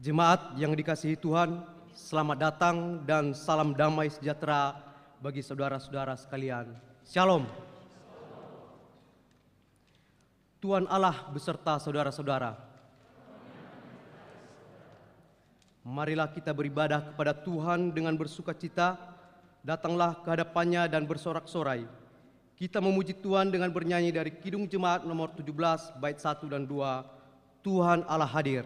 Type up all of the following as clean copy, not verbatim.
Jemaat yang dikasihi Tuhan, selamat datang dan salam damai sejahtera bagi saudara-saudara sekalian. Shalom. Tuhan Allah beserta saudara-saudara. Marilah kita beribadah kepada Tuhan dengan bersukacita. Datanglah ke hadapannya dan bersorak-sorai. Kita memuji Tuhan dengan bernyanyi dari Kidung Jemaat nomor 17 bait 1 dan 2. Tuhan Allah hadir.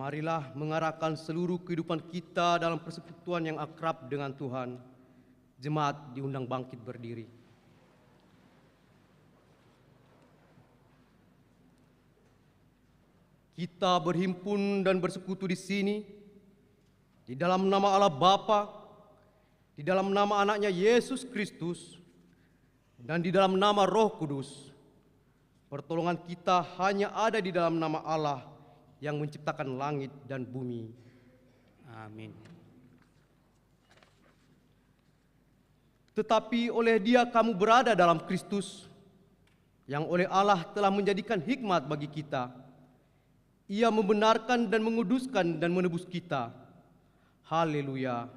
Marilah mengarahkan seluruh kehidupan kita dalam persekutuan yang akrab dengan Tuhan. Jemaat diundang bangkit berdiri. Kita berhimpun dan bersekutu di sini, di dalam nama Allah Bapa, di dalam nama anaknya Yesus Kristus, dan di dalam nama Roh Kudus. Pertolongan kita hanya ada di dalam nama Allah yang menciptakan langit dan bumi. Amin. Tetapi oleh Dia kamu berada dalam Kristus, yang oleh Allah telah menjadikan hikmat bagi kita. Ia membenarkan dan menguduskan dan menebus kita. Haleluya.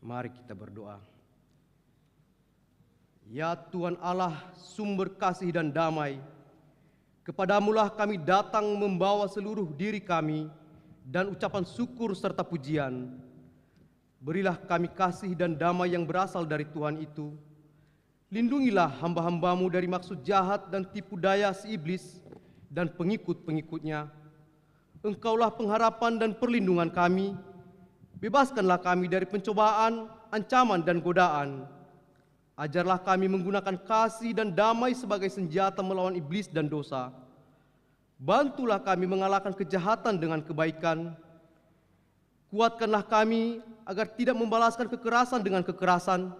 Mari kita berdoa. Ya Tuhan Allah, sumber kasih dan damai, kepadamulah kami datang membawa seluruh diri kami dan ucapan syukur serta pujian. Berilah kami kasih dan damai yang berasal dari Tuhan itu. Lindungilah hamba-hambamu dari maksud jahat dan tipu daya si iblis dan pengikut-pengikutnya. Engkaulah pengharapan dan perlindungan kami. Bebaskanlah kami dari pencobaan, ancaman, dan godaan. Ajarlah kami menggunakan kasih dan damai sebagai senjata melawan iblis dan dosa. Bantulah kami mengalahkan kejahatan dengan kebaikan. Kuatkanlah kami agar tidak membalaskan kekerasan dengan kekerasan.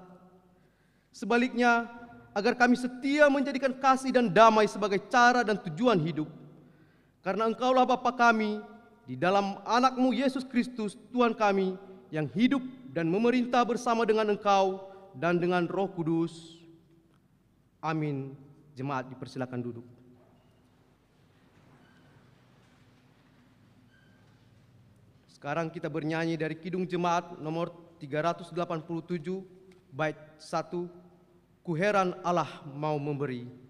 Sebaliknya, agar kami setia menjadikan kasih dan damai sebagai cara dan tujuan hidup. Karena Engkaulah Bapa kami, di dalam anak-Mu Yesus Kristus, Tuhan kami, yang hidup dan memerintah bersama dengan Engkau dan dengan Roh Kudus. Amin. Jemaat dipersilakan duduk. Sekarang kita bernyanyi dari Kidung Jemaat nomor 387, bait 1, ku heran Allah mau memberi.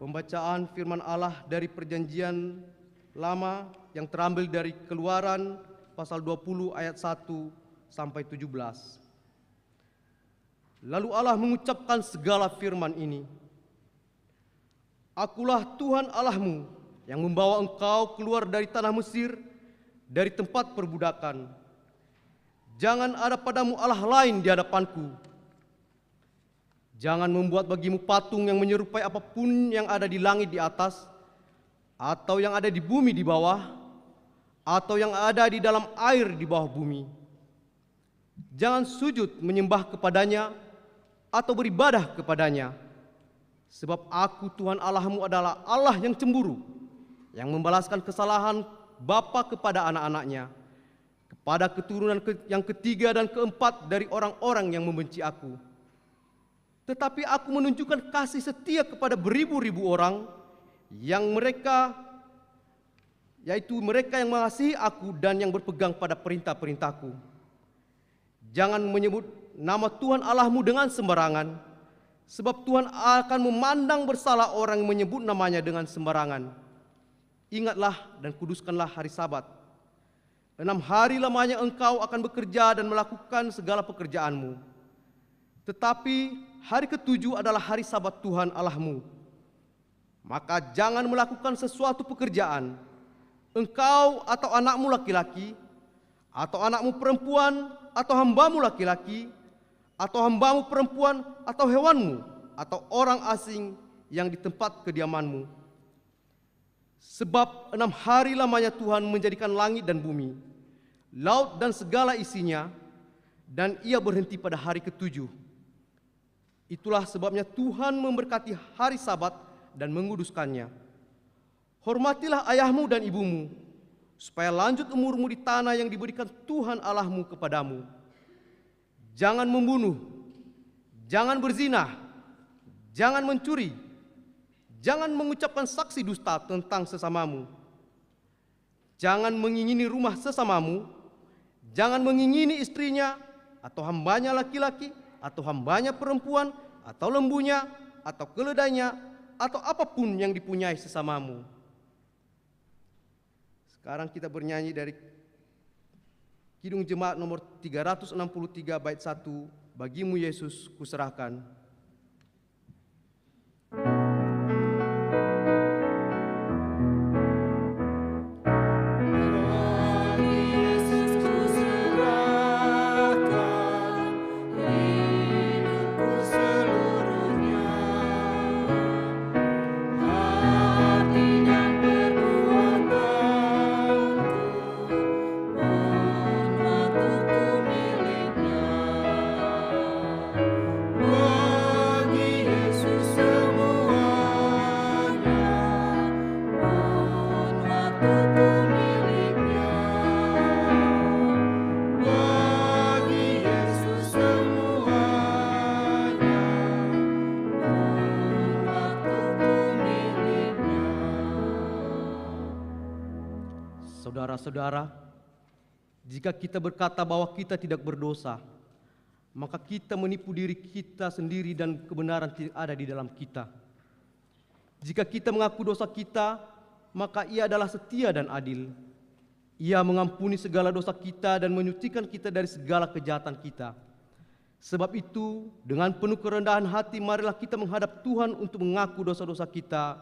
Pembacaan firman Allah dari Perjanjian Lama yang terambil dari Keluaran pasal 20 ayat 1 sampai 17. Lalu Allah mengucapkan segala firman ini. Akulah Tuhan Allahmu yang membawa engkau keluar dari tanah Mesir, dari tempat perbudakan. Jangan ada padamu Allah lain di hadapanku. Jangan membuat bagimu patung yang menyerupai apapun yang ada di langit di atas, atau yang ada di bumi di bawah, atau yang ada di dalam air di bawah bumi. Jangan sujud menyembah kepadanya atau beribadah kepadanya, sebab aku Tuhan Allahmu adalah Allah yang cemburu, yang membalaskan kesalahan bapa kepada anak-anaknya, kepada keturunan yang ketiga dan keempat dari orang-orang yang membenci aku. Tetapi aku menunjukkan kasih setia kepada beribu-ribu orang yang yaitu mereka yang mengasihi aku dan yang berpegang pada perintah-perintahku. Jangan menyebut nama Tuhan Allahmu dengan sembarangan, sebab Tuhan akan memandang bersalah orang yang menyebut namanya dengan sembarangan. Ingatlah dan kuduskanlah hari Sabat. 6 hari lamanya engkau akan bekerja dan melakukan segala pekerjaanmu. Tetapi hari ke-7 adalah hari Sabat Tuhan Allahmu. Maka jangan melakukan sesuatu pekerjaan, engkau atau anakmu laki-laki, atau anakmu perempuan, atau hambamu laki-laki, atau hambamu perempuan, atau hewanmu, atau orang asing yang di tempat kediamanmu. Sebab 6 hari lamanya Tuhan menjadikan langit dan bumi, laut dan segala isinya, dan ia berhenti pada hari ke-7. Itulah sebabnya Tuhan memberkati hari Sabat dan menguduskannya. Hormatilah ayahmu dan ibumu, supaya lanjut umurmu di tanah yang diberikan Tuhan Allahmu kepadamu. Jangan membunuh, jangan berzina, jangan mencuri, jangan mengucapkan saksi dusta tentang sesamamu. Jangan mengingini rumah sesamamu, jangan mengingini istrinya, atau hambanya laki-laki, atau hambanya perempuan, atau lembunya, atau keledainya, atau apapun yang dipunyai sesamamu. Sekarang kita bernyanyi dari Kidung Jemaat nomor 363 bait 1, Bagimu Yesus kuserahkan. Saudara-saudara, jika kita berkata bahwa kita tidak berdosa, maka kita menipu diri kita sendiri dan kebenaran tidak ada di dalam kita. Jika kita mengaku dosa kita, maka Ia adalah setia dan adil. Ia mengampuni segala dosa kita dan menyucikan kita dari segala kejahatan kita. Sebab itu, dengan penuh kerendahan hati, marilah kita menghadap Tuhan untuk mengaku dosa-dosa kita.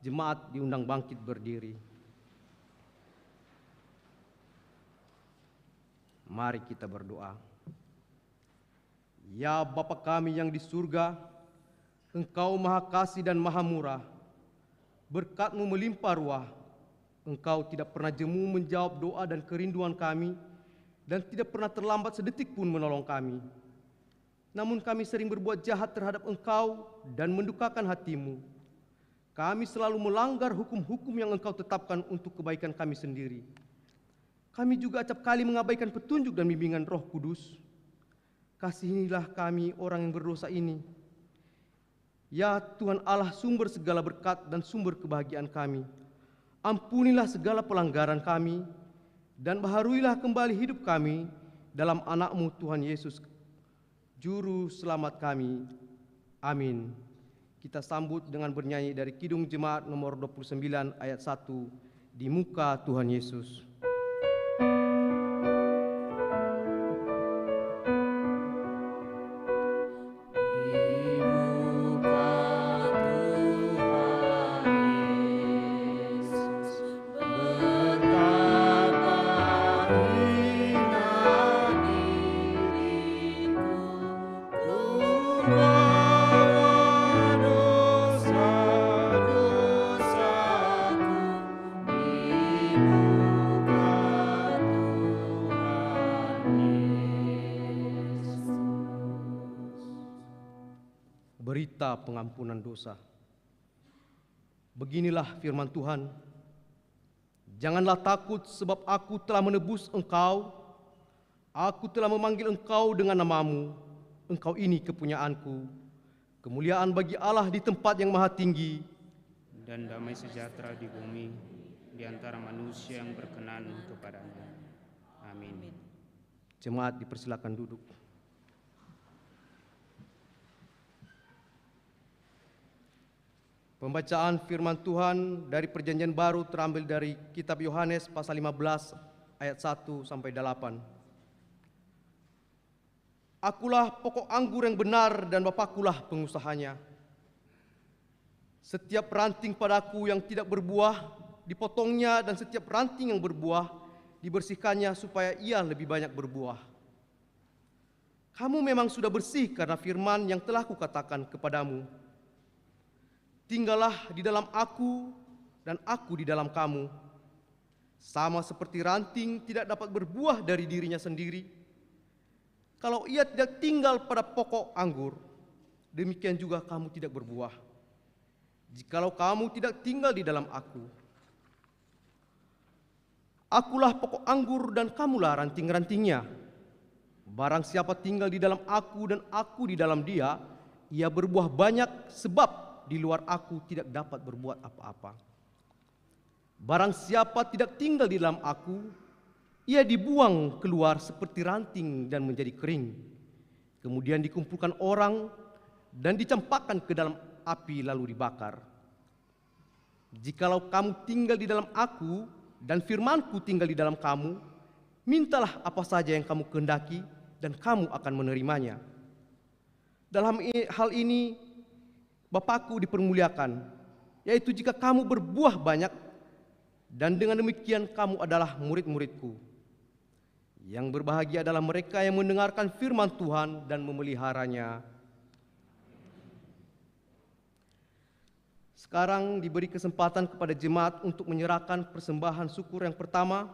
Jemaat diundang bangkit berdiri. Mari kita berdoa. Ya Bapa kami yang di surga, Engkau Maha Kasih dan Maha Murah. Berkat-Mu melimpah ruah. Engkau tidak pernah jemu menjawab doa dan kerinduan kami, dan tidak pernah terlambat sedetik pun menolong kami. Namun kami sering berbuat jahat terhadap Engkau dan mendukakan hati-Mu. Kami selalu melanggar hukum-hukum yang Engkau tetapkan untuk kebaikan kami sendiri. Kami juga acap kali mengabaikan petunjuk dan bimbingan Roh Kudus. Kasihinilah kami orang yang berdosa ini. Ya Tuhan Allah, sumber segala berkat dan sumber kebahagiaan kami. Ampunilah segala pelanggaran kami, dan baharuilah kembali hidup kami dalam anak-Mu Tuhan Yesus, Juru Selamat kami. Amin. Kita sambut dengan bernyanyi dari Kidung Jemaat nomor 29 ayat 1, Di Muka Tuhan Yesus. Berita pengampunan dosa. Beginilah firman Tuhan. Janganlah takut, sebab Aku telah menebus engkau. Aku telah memanggil engkau dengan namamu. Engkau ini kepunyaanku. Kemuliaan bagi Allah di tempat yang maha tinggi, dan damai sejahtera di bumi di antara manusia yang berkenan kepadanya. Amin. Jemaat dipersilakan duduk. Pembacaan firman Tuhan dari Perjanjian Baru terambil dari kitab Yohanes pasal 15 ayat 1 sampai 8. Akulah pokok anggur yang benar dan Bapakulah pengusahanya. Setiap ranting padaku yang tidak berbuah dipotongnya, dan setiap ranting yang berbuah dibersihkannya supaya ia lebih banyak berbuah. Kamu memang sudah bersih karena firman yang telah kukatakan kepadamu. Tinggallah di dalam Aku dan Aku di dalam kamu. Sama seperti ranting tidak dapat berbuah dari dirinya sendiri, kalau ia tidak tinggal pada pokok anggur, demikian juga kamu tidak berbuah, jikalau kamu tidak tinggal di dalam Aku. Akulah pokok anggur dan kamulah ranting-rantingnya. Barang siapa tinggal di dalam Aku dan Aku di dalam dia, ia berbuah banyak, sebab di luar Aku tidak dapat berbuat apa-apa. Barang siapa tidak tinggal di dalam Aku, ia dibuang keluar seperti ranting dan menjadi kering. Kemudian dikumpulkan orang dan dicampakkan ke dalam api lalu dibakar. Jikalau kamu tinggal di dalam Aku dan firman-Ku tinggal di dalam kamu, mintalah apa saja yang kamu kehendaki dan kamu akan menerimanya. Dalam hal ini Bapa-Ku dipermuliakan, yaitu jika kamu berbuah banyak, dan dengan demikian kamu adalah murid-murid-Ku. Yang berbahagia adalah mereka yang mendengarkan firman Tuhan dan memeliharanya. Sekarang diberi kesempatan kepada jemaat untuk menyerahkan persembahan syukur yang pertama,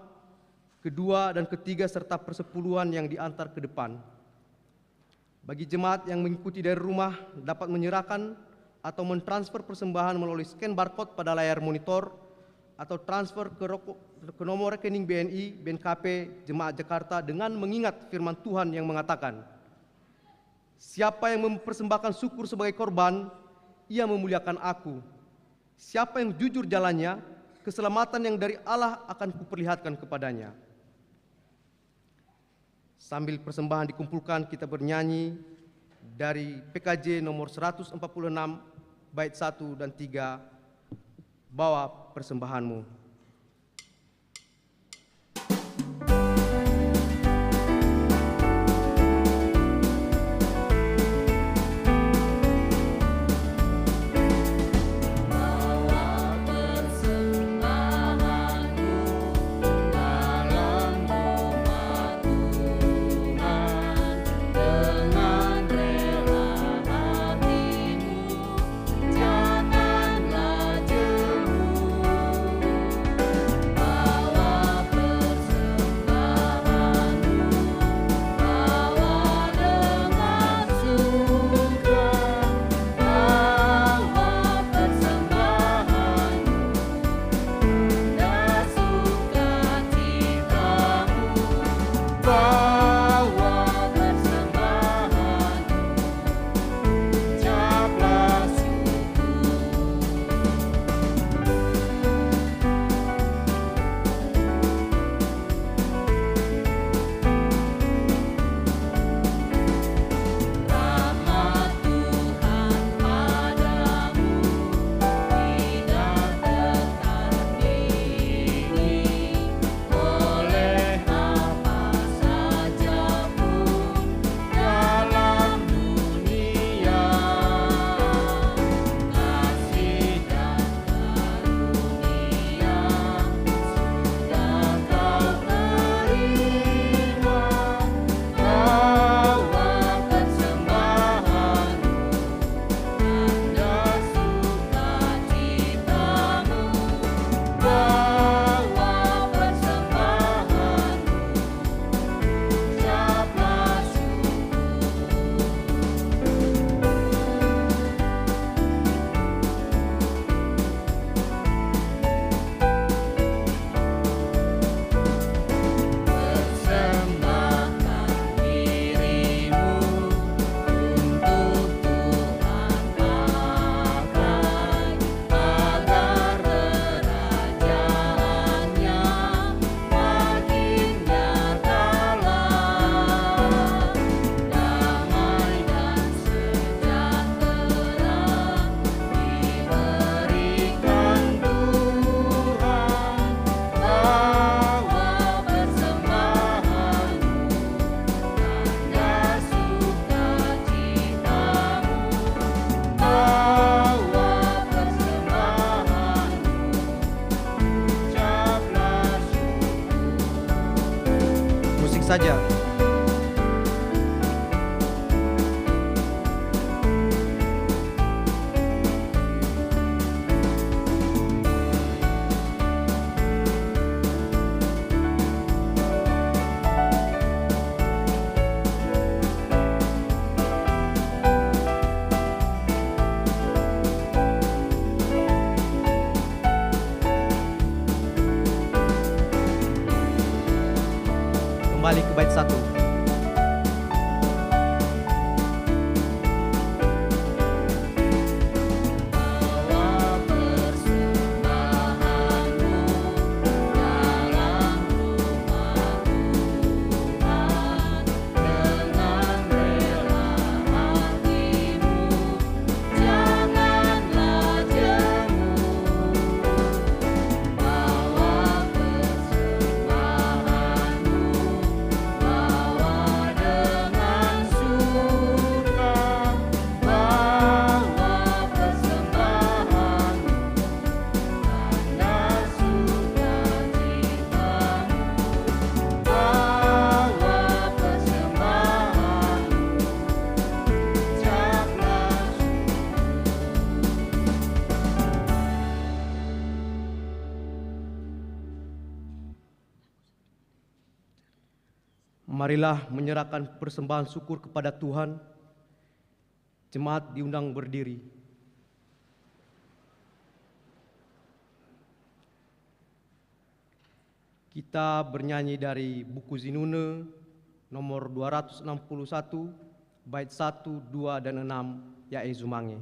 kedua, dan ketiga, serta persepuluhan yang diantar ke depan. Bagi jemaat yang mengikuti dari rumah dapat menyerahkan atau mentransfer persembahan melalui scan barcode pada layar monitor, atau transfer ke nomor rekening BNI, BNKP, Jemaat Jakarta dengan mengingat firman Tuhan yang mengatakan, siapa yang mempersembahkan syukur sebagai korban, ia memuliakan Aku. Siapa yang jujur jalannya, keselamatan yang dari Allah akan kuperlihatkan kepadanya. Sambil persembahan dikumpulkan, kita bernyanyi dari PKJ nomor 146 bait 1 dan 3, bawa persembahanmu. Dengan saja. Kembali ke bait 1. Marilah menyerahkan persembahan syukur kepada Tuhan. Jemaat diundang berdiri. Kita bernyanyi dari buku Zinune nomor 261, bait 1, 2, dan 6, ya Ezumange.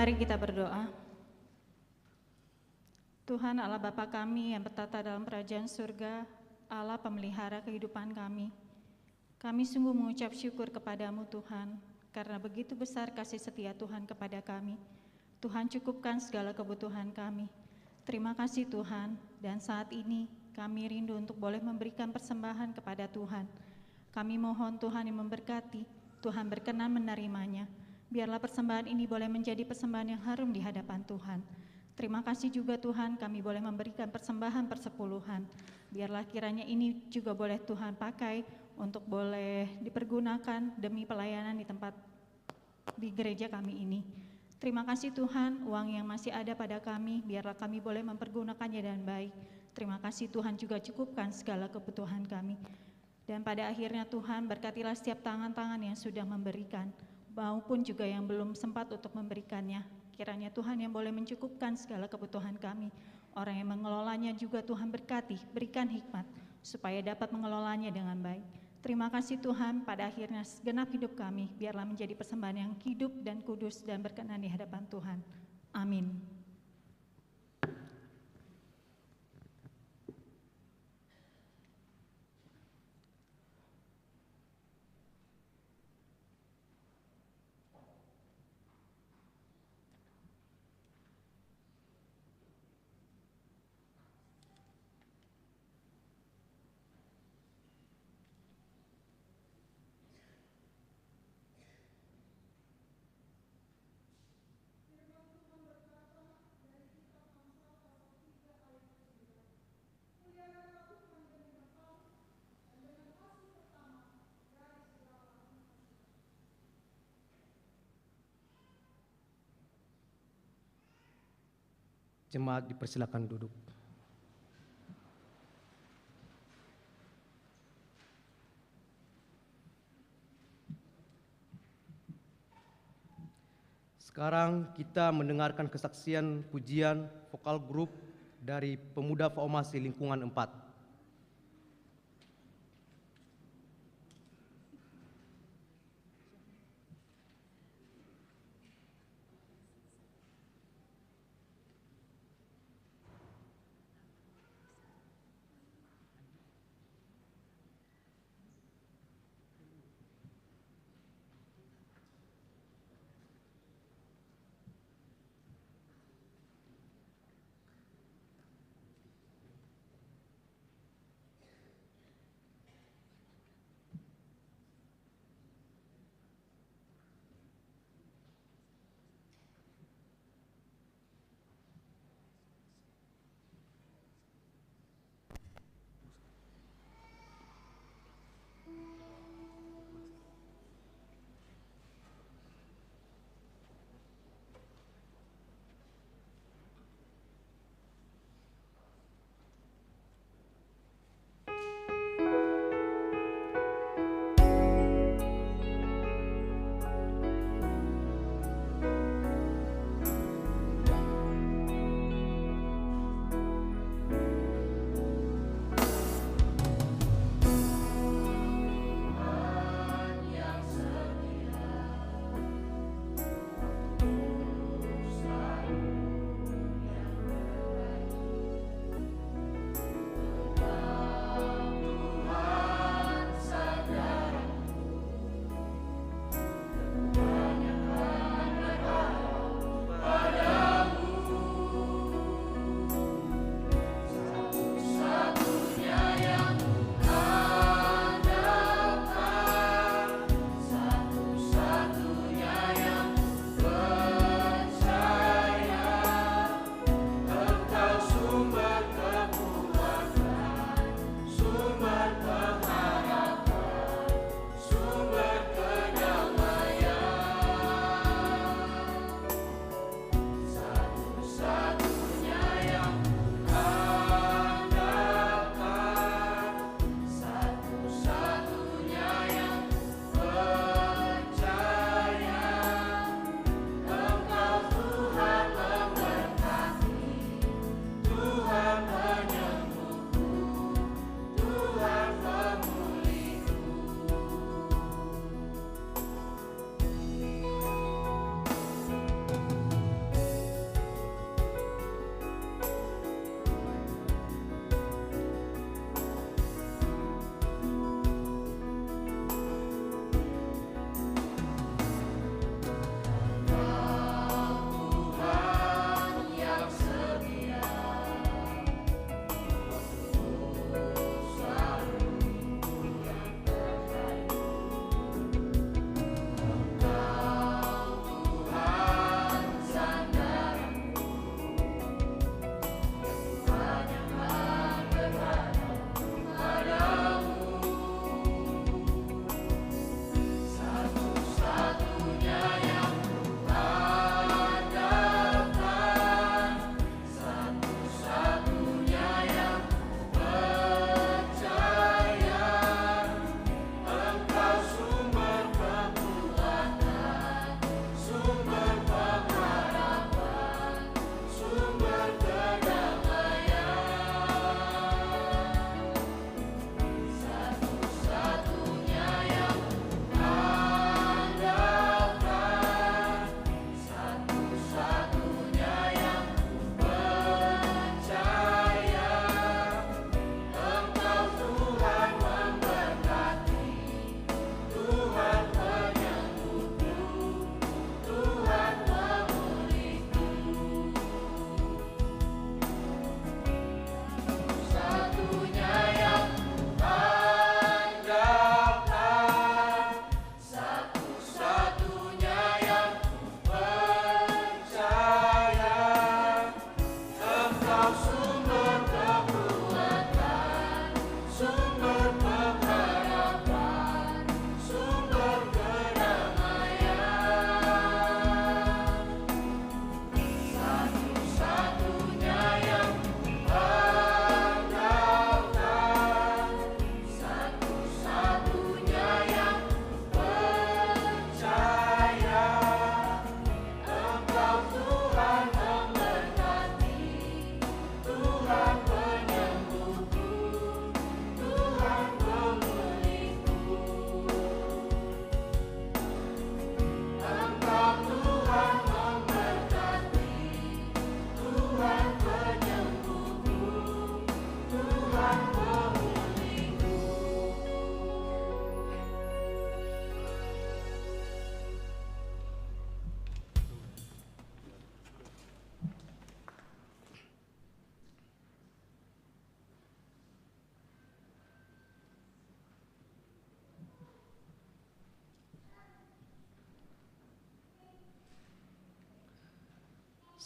Mari kita berdoa. Tuhan Allah Bapa kami yang bertata dalam kerajaan surga, Allah pemelihara kehidupan kami. Kami sungguh mengucap syukur kepadamu Tuhan, karena begitu besar kasih setia Tuhan kepada kami. Tuhan cukupkan segala kebutuhan kami. Terima kasih Tuhan, dan saat ini kami rindu untuk boleh memberikan persembahan kepada Tuhan. Kami mohon Tuhan yang memberkati, Tuhan berkenan menerimanya. Biarlah persembahan ini boleh menjadi persembahan yang harum di hadapan Tuhan. Terima kasih juga Tuhan, kami boleh memberikan persembahan persepuluhan. Biarlah kiranya ini juga boleh Tuhan pakai untuk boleh dipergunakan demi pelayanan di tempat di gereja kami ini. Terima kasih Tuhan, uang yang masih ada pada kami, biarlah kami boleh mempergunakannya dengan baik. Terima kasih Tuhan juga cukupkan segala kebutuhan kami. Dan pada akhirnya Tuhan, berkatilah setiap tangan-tangan yang sudah memberikan, maupun juga yang belum sempat untuk memberikannya. Kiranya Tuhan yang boleh mencukupkan segala kebutuhan kami. Orang yang mengelolanya juga Tuhan berkati, berikan hikmat, supaya dapat mengelolanya dengan baik. Terima kasih Tuhan, pada akhirnya segenap hidup kami, biarlah menjadi persembahan yang hidup dan kudus dan berkenan di hadapan Tuhan. Amin. Jemaat dipersilakan duduk. Sekarang kita mendengarkan kesaksian pujian vokal grup dari Pemuda Formasi Lingkungan 4.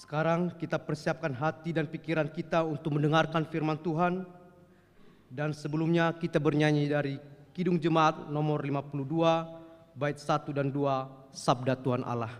Sekarang kita persiapkan hati dan pikiran kita untuk mendengarkan firman Tuhan. Dan sebelumnya kita bernyanyi dari Kidung Jemaat nomor 52, bait 1 dan 2, Sabda Tuhan Allah.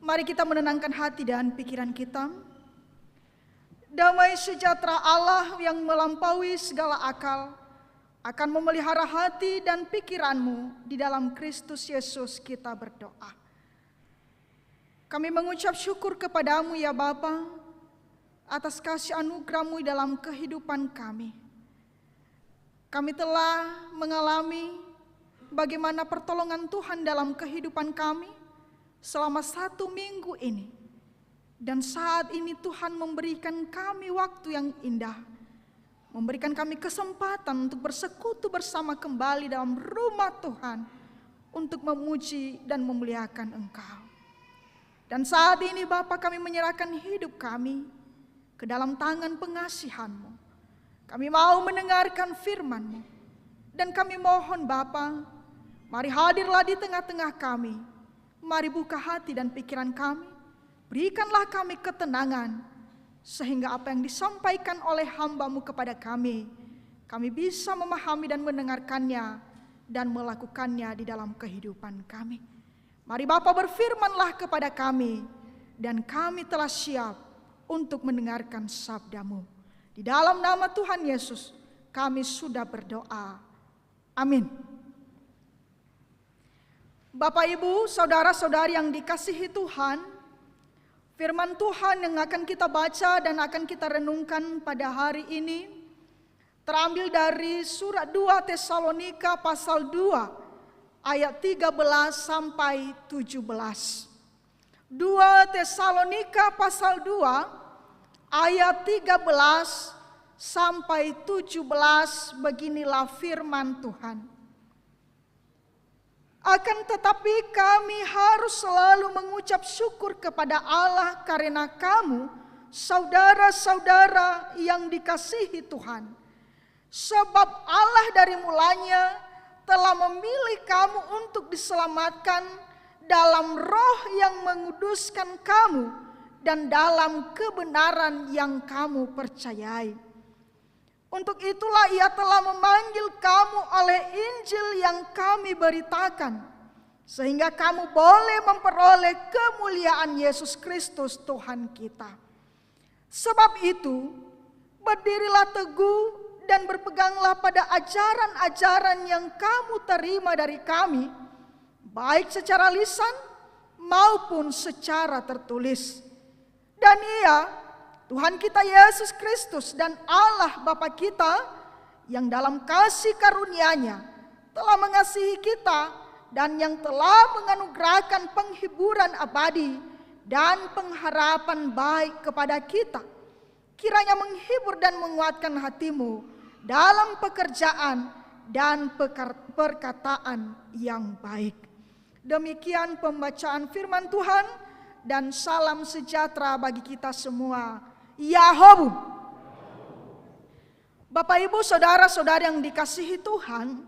Mari kita menenangkan hati dan pikiran kita. Damai sejahtera Allah yang melampaui segala akal akan memelihara hati dan pikiranmu di dalam Kristus Yesus. Kita berdoa. Kami mengucap syukur kepadamu ya Bapa atas kasih anugerah-Mu dalam kehidupan kami. Kami telah mengalami bagaimana pertolongan Tuhan dalam kehidupan kami selama 1 minggu ini. Dan saat ini Tuhan memberikan kami waktu yang indah, memberikan kami kesempatan untuk bersekutu bersama kembali dalam rumah Tuhan untuk memuji dan memuliakan Engkau. Dan saat ini Bapa, kami menyerahkan hidup kami ke dalam tangan pengasihan-Mu. Kami mau mendengarkan firman-Mu. Dan kami mohon Bapa, mari hadirlah di tengah-tengah kami. Mari buka hati dan pikiran kami. Berikanlah kami ketenangan, sehingga apa yang disampaikan oleh hamba-Mu kepada kami bisa memahami dan mendengarkannya dan melakukannya di dalam kehidupan kami. Mari Bapa, berfirmanlah kepada kami, dan kami telah siap untuk mendengarkan sabda-Mu. Di dalam nama Tuhan Yesus kami sudah berdoa. Amin. Bapak, Ibu, saudara-saudari yang dikasihi Tuhan, firman Tuhan yang akan kita baca dan akan kita renungkan pada hari ini terambil dari surat 2 Tesalonika pasal 2 ayat 13 sampai 17. 2 Tesalonika pasal 2 ayat 13 sampai 17, beginilah firman Tuhan. Akan tetapi kami harus selalu mengucap syukur kepada Allah karena kamu, saudara-saudara yang dikasihi Tuhan. Sebab Allah dari mulanya telah memilih kamu untuk diselamatkan dalam roh yang menguduskan kamu dan dalam kebenaran yang kamu percayai. Untuk itulah Ia telah memanggil kamu oleh Injil yang kami beritakan, sehingga kamu boleh memperoleh kemuliaan Yesus Kristus Tuhan kita. Sebab itu, berdirilah teguh dan berpeganglah pada ajaran-ajaran yang kamu terima dari kami, baik secara lisan maupun secara tertulis. Dan Ia, Tuhan kita Yesus Kristus dan Allah Bapa kita yang dalam kasih karunia-Nya telah mengasihi kita dan yang telah menganugerahkan penghiburan abadi dan pengharapan baik kepada kita, kiranya menghibur dan menguatkan hatimu dalam pekerjaan dan perkataan yang baik. Demikian pembacaan firman Tuhan. dan salam sejahtera bagi kita semua. Yahobu. Bapak, Ibu, saudara-saudara yang dikasihi Tuhan,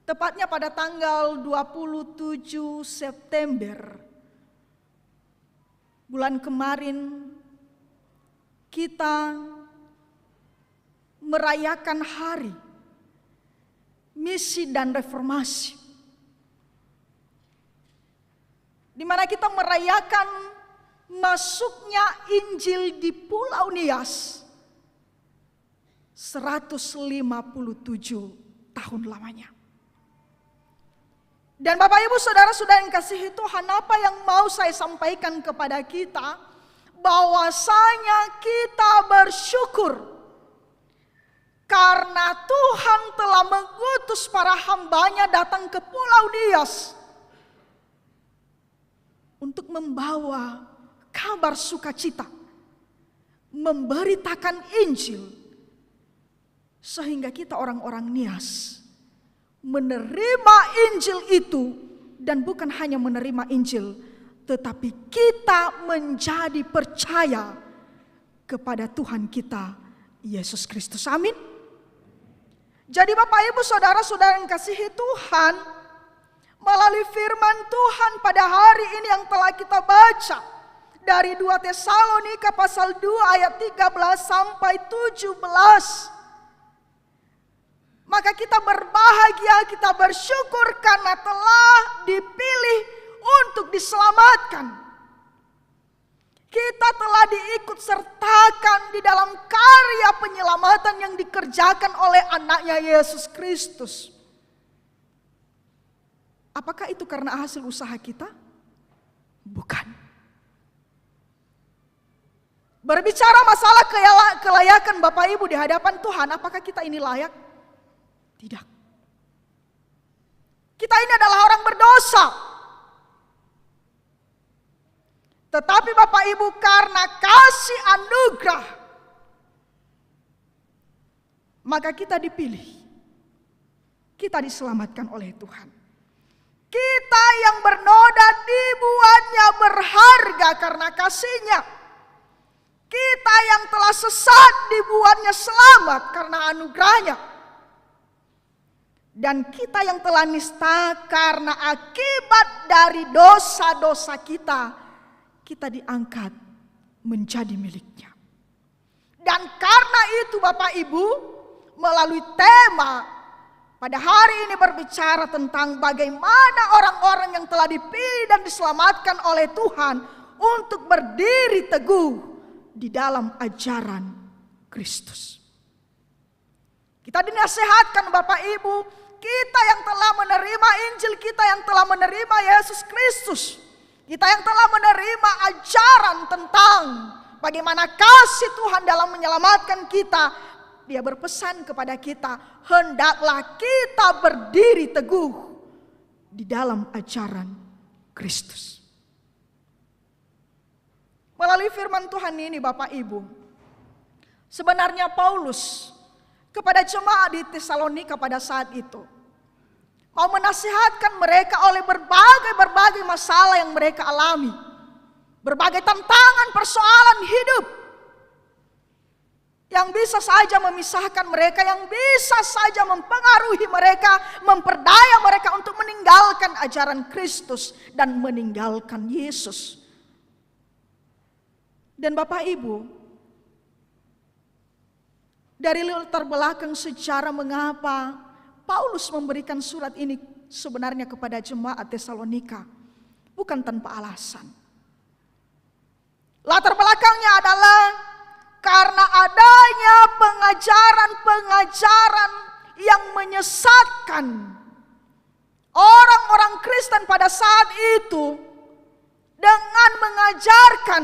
tepatnya pada tanggal 27 September bulan kemarin kita merayakan hari misi dan reformasi, di mana kita merayakan masuknya Injil di Pulau Nias 157 tahun lamanya. Dan Bapak, Ibu, saudara-saudara yang kasihi Tuhan, apa yang mau saya sampaikan kepada kita? Bahwasanya kita bersyukur karena Tuhan telah mengutus para hambanya datang ke Pulau Nias untuk membawa kabar sukacita, memberitakan Injil, sehingga kita orang-orang Nias menerima Injil itu, dan bukan hanya menerima Injil, tetapi kita menjadi percaya kepada Tuhan kita Yesus Kristus. Amin. Jadi Bapak, Ibu, saudara-saudara yang kasihi Tuhan, melalui firman Tuhan pada hari ini yang telah kita baca dari 2 Tesalonika pasal 2 ayat 13 sampai 17. Maka kita berbahagia, kita bersyukur karena telah dipilih untuk diselamatkan. Kita telah diikut sertakan di dalam karya penyelamatan yang dikerjakan oleh anaknya Yesus Kristus. Apakah itu karena hasil usaha kita? Bukan. Berbicara masalah kelayakan Bapak Ibu di hadapan Tuhan, apakah kita ini layak? Tidak. Kita ini adalah orang berdosa. Tetapi Bapak Ibu, karena kasih anugerah, maka kita dipilih. Kita diselamatkan oleh Tuhan. Kita yang bernoda dibuatnya berharga karena kasih-Nya. Kita yang telah sesat dibuatnya selamat karena anugerah-Nya. Dan kita yang telah nista karena akibat dari dosa-dosa kita, kita diangkat menjadi milik-Nya. Dan karena itu Bapak Ibu, melalui tema pada hari ini berbicara tentang bagaimana orang-orang yang telah dipilih dan diselamatkan oleh Tuhan untuk berdiri teguh di dalam ajaran Kristus. Kita dinasihatkan Bapak Ibu, kita yang telah menerima Injil, kita yang telah menerima Yesus Kristus, kita yang telah menerima ajaran tentang bagaimana kasih Tuhan dalam menyelamatkan kita, Dia berpesan kepada kita, hendaklah kita berdiri teguh di dalam ajaran Kristus. Melalui firman Tuhan ini Bapak Ibu, sebenarnya Paulus kepada jemaat di Tesalonika pada saat itu mau menasihatkan mereka oleh berbagai masalah yang mereka alami, berbagai tantangan persoalan hidup yang bisa saja memisahkan mereka, yang bisa saja mempengaruhi mereka, memperdaya mereka untuk meninggalkan ajaran Kristus dan meninggalkan Yesus. Dan Bapak Ibu, dari latar belakang sejarah mengapa Paulus memberikan surat ini sebenarnya kepada jemaat Tesalonika bukan tanpa alasan. Latar belakangnya adalah karena adanya pengajaran-pengajaran yang menyesatkan orang-orang Kristen pada saat itu dengan mengajarkan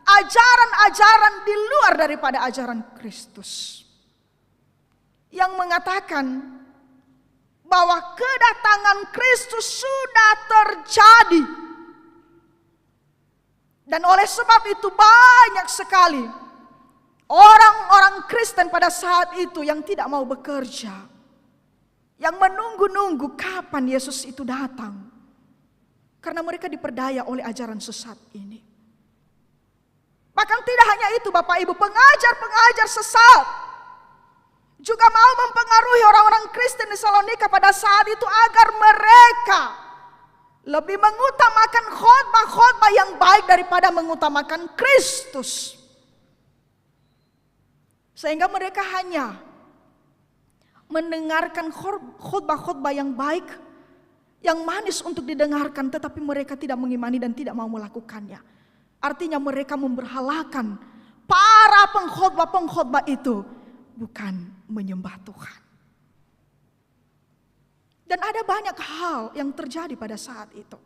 ajaran-ajaran di luar daripada ajaran Kristus, yang mengatakan bahwa kedatangan Kristus sudah terjadi, dan oleh sebab itu banyak sekali orang-orang Kristen pada saat itu yang tidak mau bekerja, yang menunggu-nunggu kapan Yesus itu datang. Karena mereka diperdaya oleh ajaran sesat ini. Bahkan tidak hanya itu Bapak Ibu, pengajar-pengajar sesat juga mau mempengaruhi orang-orang Kristen di Salonika pada saat itu agar mereka lebih mengutamakan khotbah-khotbah yang baik daripada mengutamakan Kristus. Sehingga mereka hanya mendengarkan khotbah-khotbah yang baik, yang manis untuk didengarkan, tetapi mereka tidak mengimani dan tidak mau melakukannya. Artinya mereka memberhalakan para pengkhotbah-pengkhotbah itu, bukan menyembah Tuhan. Dan ada banyak hal yang terjadi pada saat itu.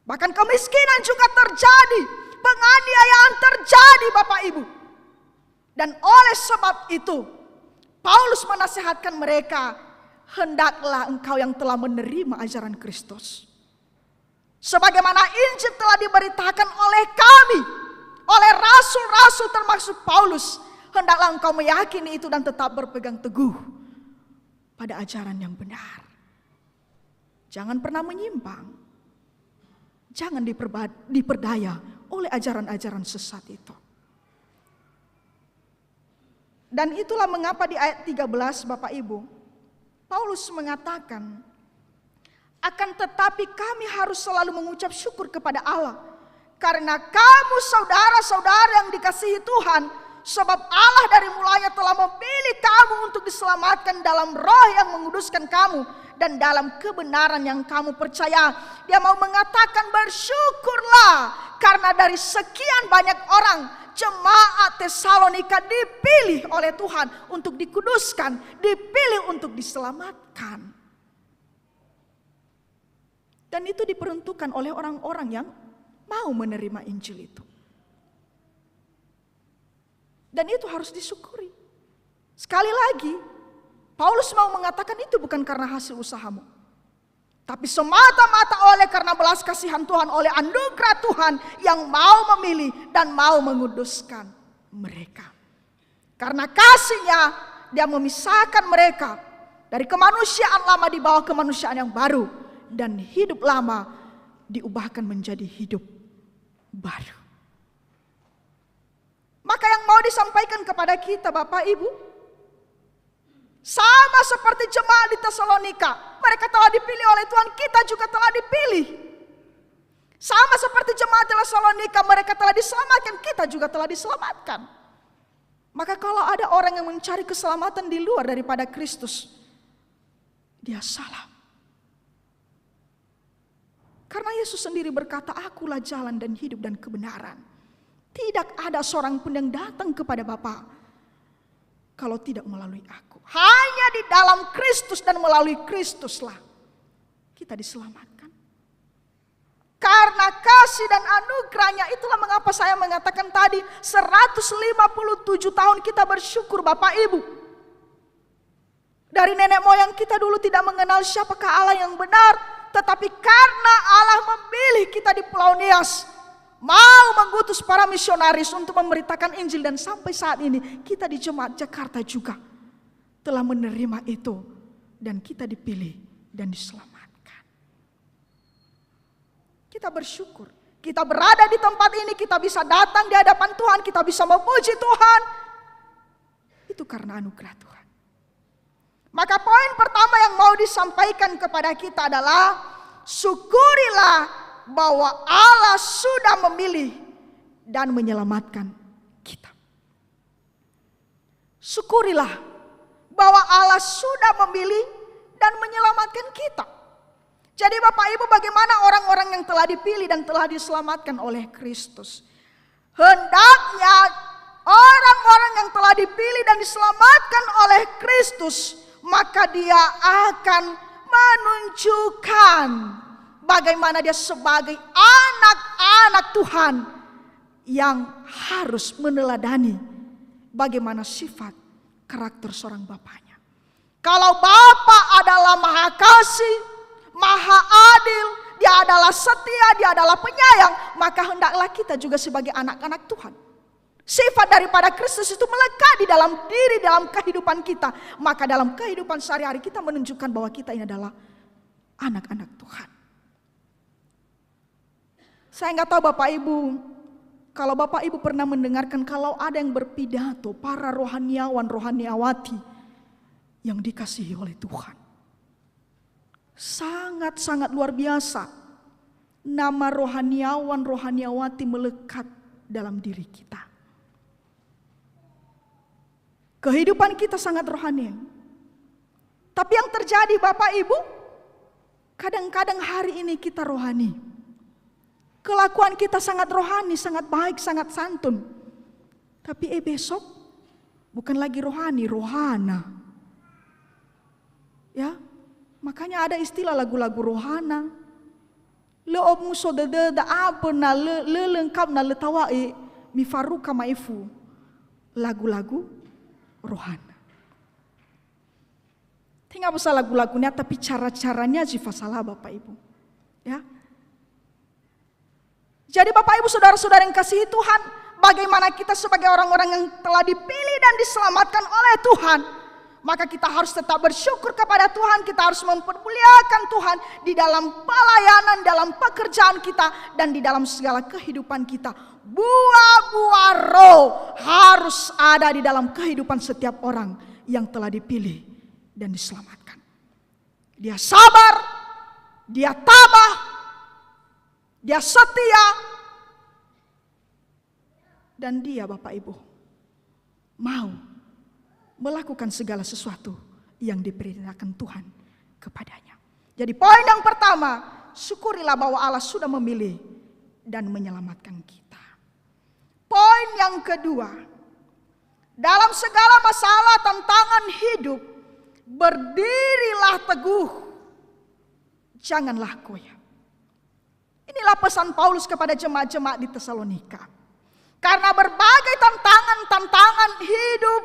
Bahkan kemiskinan juga terjadi, penganiayaan terjadi Bapak Ibu. Dan oleh sebab itu, Paulus menasihatkan mereka, hendaklah engkau yang telah menerima ajaran Kristus, sebagaimana Injil telah diberitakan oleh kami, oleh rasul-rasul termasuk Paulus, hendaklah engkau meyakini itu dan tetap berpegang teguh pada ajaran yang benar. Jangan pernah menyimpang, jangan diperdaya oleh ajaran-ajaran sesat itu. Dan itulah mengapa di ayat 13 Bapak Ibu, Paulus mengatakan, akan tetapi kami harus selalu mengucap syukur kepada Allah, karena kamu saudara-saudara yang dikasihi Tuhan, sebab Allah dari mulanya telah memilih kamu untuk diselamatkan dalam roh yang menguduskan kamu dan dalam kebenaran yang kamu percaya. Dia mau mengatakan bersyukurlah karena dari sekian banyak orang, jemaat Tesalonika dipilih oleh Tuhan untuk dikuduskan, dipilih untuk diselamatkan. Dan itu diperuntukkan oleh orang-orang yang mau menerima Injil itu. Dan itu harus disyukuri. Sekali lagi, Paulus mau mengatakan itu bukan karena hasil usahamu, tapi semata-mata oleh karena belas kasihan Tuhan, oleh anugerah Tuhan yang mau memilih dan mau menguduskan mereka. Karena kasih-Nya, Dia memisahkan mereka dari kemanusiaan lama dibawa ke kemanusiaan yang baru, dan hidup lama diubahkan menjadi hidup baru. Maka yang mau disampaikan kepada kita Bapak Ibu, sama seperti jemaat di Tesalonika, mereka telah dipilih oleh Tuhan, kita juga telah dipilih. Sama seperti jemaat di Tesalonika, mereka telah diselamatkan, kita juga telah diselamatkan. Maka kalau ada orang yang mencari keselamatan di luar daripada Kristus, dia salah. Karena Yesus sendiri berkata, akulah jalan dan hidup dan kebenaran. Tidak ada seorang pun yang datang kepada Bapa kalau tidak melalui aku. Hanya di dalam Kristus dan melalui Kristuslah kita diselamatkan. Karena kasih dan anugerahnya, itulah mengapa saya mengatakan tadi 157 tahun kita bersyukur Bapak Ibu. Dari nenek moyang kita dulu tidak mengenal siapakah Allah yang benar, tetapi karena Allah memilih kita di Pulau Nias, mau mengutus para misionaris untuk memberitakan Injil, dan sampai saat ini kita di Jemaat Jakarta juga telah menerima itu, dan kita dipilih dan diselamatkan. Kita bersyukur, kita berada di tempat ini, kita bisa datang di hadapan Tuhan, kita bisa memuji Tuhan. Itu karena anugerah Tuhan. Maka poin pertama yang mau disampaikan kepada kita adalah syukurilah bahwa Allah sudah memilih dan menyelamatkan kita. Syukurilah bahwa Allah sudah memilih dan menyelamatkan kita. Jadi Bapak Ibu, bagaimana orang-orang yang telah dipilih dan telah diselamatkan oleh Kristus? Hendaknya orang-orang yang telah dipilih dan diselamatkan oleh Kristus, maka dia akan menunjukkan bagaimana dia sebagai anak-anak Tuhan yang harus meneladani bagaimana sifat karakter seorang bapaknya. Kalau Bapa adalah maha kasih, maha adil, dia adalah setia, dia adalah penyayang, maka hendaklah kita juga sebagai anak-anak Tuhan. Sifat daripada Kristus itu melekat di dalam diri, dalam kehidupan kita. Maka dalam kehidupan sehari-hari kita menunjukkan bahwa kita ini adalah anak-anak Tuhan. Saya nggak tahu Bapak Ibu, kalau Bapak Ibu pernah mendengarkan kalau ada yang berpidato, para rohaniawan, rohaniawati yang dikasihi oleh Tuhan. Sangat-sangat luar biasa. Nama rohaniawan, rohaniawati melekat dalam diri kita. Kehidupan kita sangat rohani. Tapi yang terjadi Bapak Ibu, kadang-kadang hari ini kita rohani. Kelakuan kita sangat rohani, sangat baik, sangat santun. Tapi besok bukan lagi rohani, rohana. Ya, makanya ada istilah lagu-lagu rohana. Le om muso de da apa na le lengkap na le tawae mi faruka maifu. Lagu-lagu rohana. Tinggal besar lagu-lagunya tapi cara-caranya jiwa salah Bapak Ibu. Ya. Jadi Bapak Ibu saudara-saudara yang kasihi Tuhan, bagaimana kita sebagai orang-orang yang telah dipilih dan diselamatkan oleh Tuhan, maka kita harus tetap bersyukur kepada Tuhan, kita harus mempermuliakan Tuhan di dalam pelayanan, dalam pekerjaan kita, dan di dalam segala kehidupan kita. Buah-buah roh harus ada di dalam kehidupan setiap orang yang telah dipilih dan diselamatkan. Dia sabar, dia tabah, dia setia, dan dia Bapak Ibu mau melakukan segala sesuatu yang diperintahkan Tuhan kepadanya. Jadi poin yang pertama, syukurilah bahwa Allah sudah memilih dan menyelamatkan kita. Poin yang kedua, dalam segala masalah tantangan hidup, berdirilah teguh, janganlah goyah. Inilah pesan Paulus kepada jemaat-jemaat di Tesalonika. Karena berbagai tantangan hidup,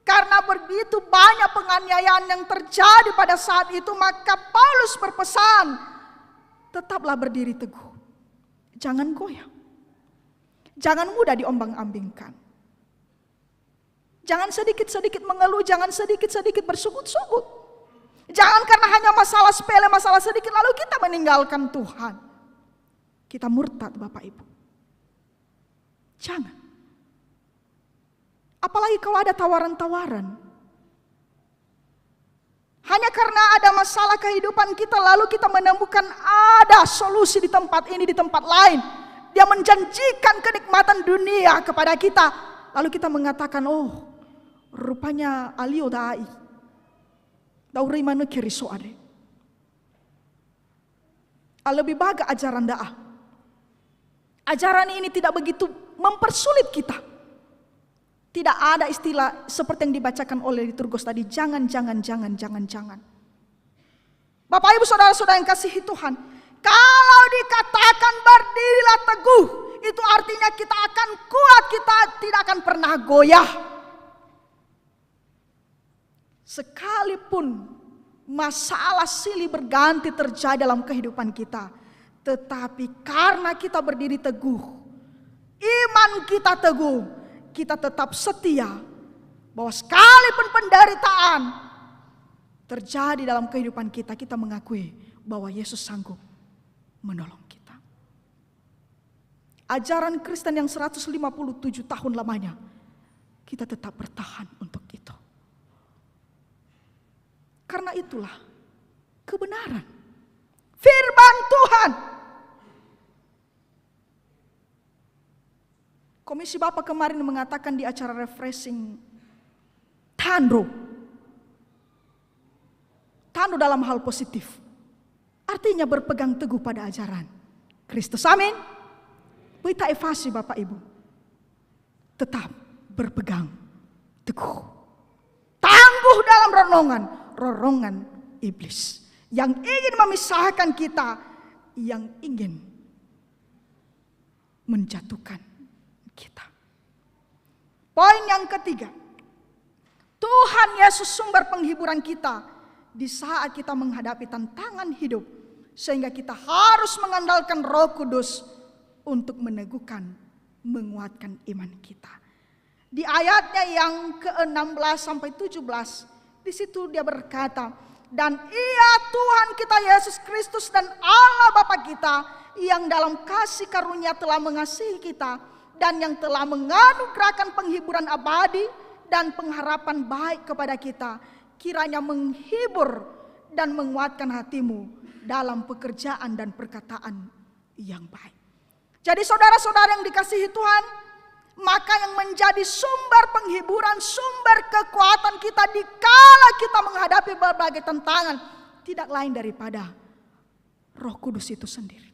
karena begitu banyak penganiayaan yang terjadi pada saat itu, maka Paulus berpesan, tetaplah berdiri teguh. Jangan goyah. Jangan mudah diombang-ambingkan. Jangan sedikit-sedikit mengeluh, jangan sedikit-sedikit bersugut-sugut. Jangan karena hanya masalah sepele, masalah sedikit lalu kita meninggalkan Tuhan. Kita murtad Bapak Ibu. Jangan. Apalagi kalau ada tawaran-tawaran. Hanya karena ada masalah kehidupan kita lalu kita menemukan ada solusi di tempat ini, di tempat lain. Dia menjanjikan kenikmatan dunia kepada kita. Lalu kita mengatakan, oh rupanya alio dai. Dauri manu kiriso ade. Lebih baga ajaran daah. Ajaran ini tidak begitu mempersulit kita. Tidak ada istilah seperti yang dibacakan oleh liturgos tadi. Jangan. Bapak Ibu saudara-saudara yang kasihi Tuhan. Kalau dikatakan berdirilah teguh. Itu artinya kita akan kuat. Kita tidak akan pernah goyah. Sekalipun masalah silih berganti terjadi dalam kehidupan kita. Tetapi karena kita berdiri teguh, iman kita teguh, kita tetap setia bahwa sekalipun penderitaan terjadi dalam kehidupan kita, kita mengakui bahwa Yesus sanggup menolong kita. Ajaran Kristen yang 157 tahun lamanya, kita tetap bertahan untuk itu. Karena itulah kebenaran firman Tuhan. Komisi Bapak kemarin mengatakan di acara refreshing, Tandro dalam hal positif. Artinya berpegang teguh pada ajaran Kristus. Amin. Kita evasi Bapak Ibu. Tetap berpegang teguh. Tangguh dalam rorongan iblis. Yang ingin memisahkan kita, yang ingin menjatuhkan kita. Poin yang ketiga, Tuhan Yesus sumber penghiburan kita di saat kita menghadapi tantangan hidup, sehingga kita harus mengandalkan Roh Kudus untuk meneguhkan, menguatkan iman kita. Di ayatnya yang ke-16 sampai 17, di situ dia berkata, dan Ia Tuhan kita Yesus Kristus dan Allah Bapa kita yang dalam kasih karunia telah mengasihi kita dan yang telah menganugerahkan penghiburan abadi dan pengharapan baik kepada kita, kiranya menghibur dan menguatkan hatimu dalam pekerjaan dan perkataan yang baik. Jadi saudara-saudara yang dikasihi Tuhan, maka yang menjadi sumber penghiburan, sumber kekuatan kita dikala kita menghadapi berbagai tantangan, tidak lain daripada Roh Kudus itu sendiri.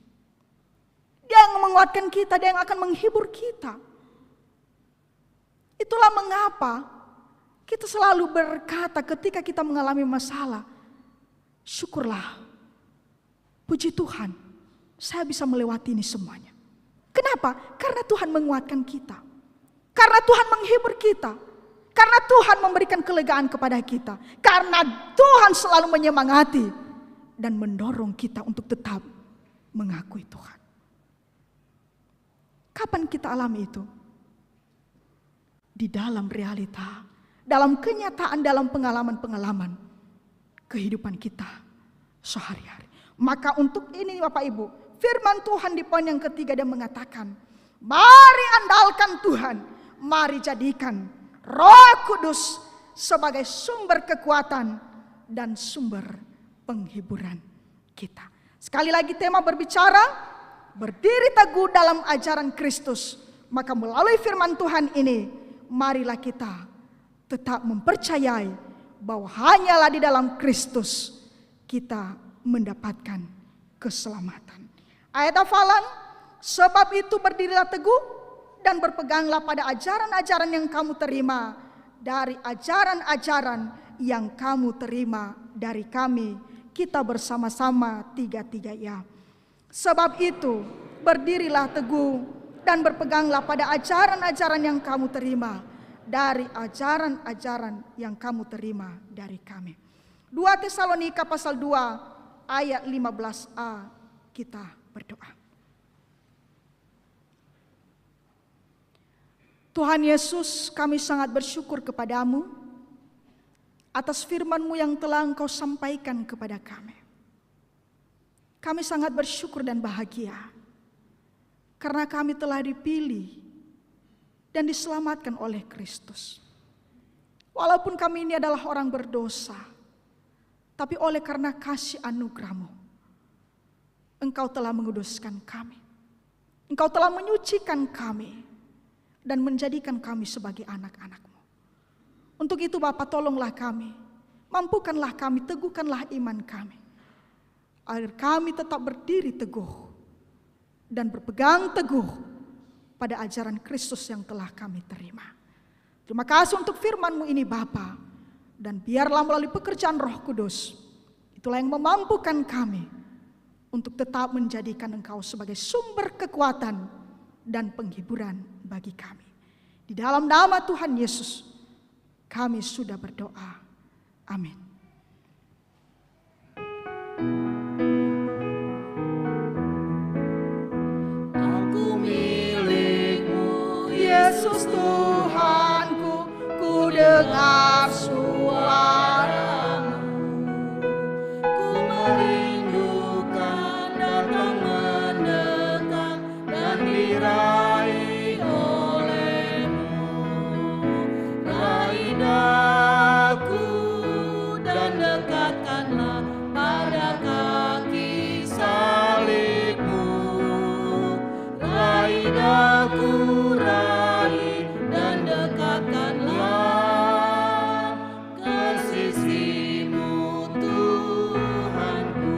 Dia yang menguatkan kita, dia yang akan menghibur kita. Itulah mengapa kita selalu berkata ketika kita mengalami masalah, syukurlah, puji Tuhan, saya bisa melewati ini semuanya. Kenapa? Karena Tuhan menguatkan kita. Karena Tuhan menghibur kita. Karena Tuhan memberikan kelegaan kepada kita. Karena Tuhan selalu menyemangati dan mendorong kita untuk tetap mengakui Tuhan. Kapan kita alami itu? Di dalam realita, dalam kenyataan, dalam pengalaman-pengalaman kehidupan kita sehari-hari. Maka untuk ini Bapak Ibu, firman Tuhan di poin yang ketiga dia mengatakan, mari andalkan Tuhan, mari jadikan Roh Kudus sebagai sumber kekuatan dan sumber penghiburan kita. Sekali lagi tema berbicara, berdiri teguh dalam ajaran Kristus. Maka melalui firman Tuhan ini, marilah kita tetap mempercayai bahwa hanyalah di dalam Kristus kita mendapatkan keselamatan. Ayat hafalan, sebab itu berdirilah teguh dan berpeganglah pada ajaran-ajaran yang kamu terima dari ajaran-ajaran yang kamu terima dari kami. Kita bersama-sama tiga-tiga ya. Sebab itu berdirilah teguh dan berpeganglah pada ajaran-ajaran yang kamu terima dari ajaran-ajaran yang kamu terima dari kami. 2 Tesalonika pasal 2 ayat 15a, kita berdoa. Tuhan Yesus, kami sangat bersyukur kepadamu atas firman-Mu yang telah Engkau sampaikan kepada kami. Kami sangat bersyukur dan bahagia karena kami telah dipilih dan diselamatkan oleh Kristus. Walaupun kami ini adalah orang berdosa, tapi oleh karena kasih anugerah-Mu, Engkau telah menguduskan kami. Engkau telah menyucikan kami dan menjadikan kami sebagai anak-anak-Mu. Untuk itu Bapa, tolonglah kami, mampukanlah kami, teguhkanlah iman kami, agar kami tetap berdiri teguh dan berpegang teguh pada ajaran Kristus yang telah kami terima. Terima kasih untuk firman-Mu ini Bapa, dan biarlah melalui pekerjaan Roh Kudus, itulah yang memampukan kami untuk tetap menjadikan Engkau sebagai sumber kekuatan dan penghiburan bagi kami. Di dalam nama Tuhan Yesus, kami sudah berdoa. Amin. Aku milik-Mu, Yesus Tuhanku, ku dengar suara-Mu, ku merindukan datang mendekat dan diraih oleh-Mu. Raih daku dan dekatkanlah pada kaki salib-Mu. Raih daku, raih dan dekatkanlah ke sisi-Mu Tuhanku.